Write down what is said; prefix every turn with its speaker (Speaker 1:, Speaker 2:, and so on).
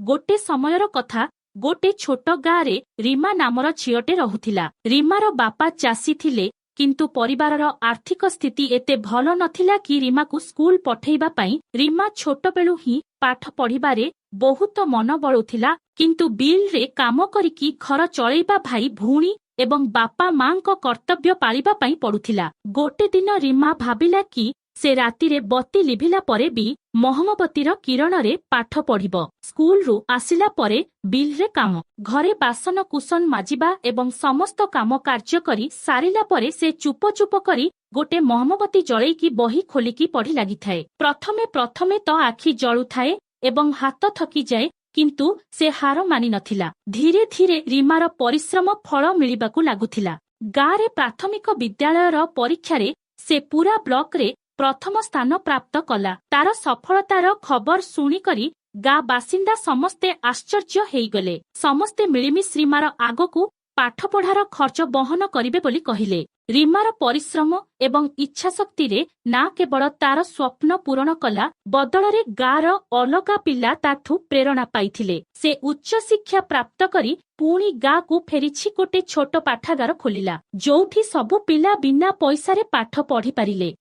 Speaker 1: गोटे समयर कथा गोटे छोट गाँरे रीमा नामर झीटे रहुथिला। रीमार बापा चाषी थिले किंतु परिवारर आर्थिक स्थिति एते भल नथिला कि रीमा को स्कूल पठेइबा पई। रीमा छोट बेलू ही पाठ पढ़िबारे बहुत मन बळुथिला किंतु बिल रे काम करिकी घर चलैबा भाई भूणी एवं बापा मांको कर्तव्य पालिबा पई पड़ुथिला। गोटे दिन रीमा भाबिला कि से रातिरे बत्ती लिभिला परे भी मोहमबतीर किरण रे पाठ पढ़िबो। स्कूल रु आसिला परे बिल रे काम, घरे बासन कुसन माजिबा एवं समस्त काम कार्य करी सारिला परे से चुप चुप करी गोटे मोहमबती जळैकी बही खोलिकी पढ़ी लागिथाए। प्रथमे प्रथमे तो आखि जळुथाए एवं हाथ थकी जाए किंतु से हार मानि नथिला। धीरे धीरे रीमार परिश्रम फल मिलिबाकू लागुथिला। गाँरे प्राथमिक विद्यालयर परीक्षारे से पूरा ब्लॉक रे प्रथम स्थान प्राप्त कला। तार सफलतार खबर शुणिकरी गाँ बासिंदा समस्ते आश्चर्य हेइगले। समस्ते मिलिमिश रीमार आगकू पाठ पढ़ार खर्च बहन करिबे बोली कहिले। रीमार परिश्रम एवं इच्छा शक्ति रे ना केवल तार स्वप्न पूरण कला बदଳରେ गाँर अलगा पिला ताठू प्रेरणा पाइथिले। से उच्च शिक्षा प्राप्त करी पुणी गाँ को फेरिछि गोटे छोट पाठागार खोलिला, जोठी सबु पिला बिना पैसा रे पाठ पढ़ी पारिले।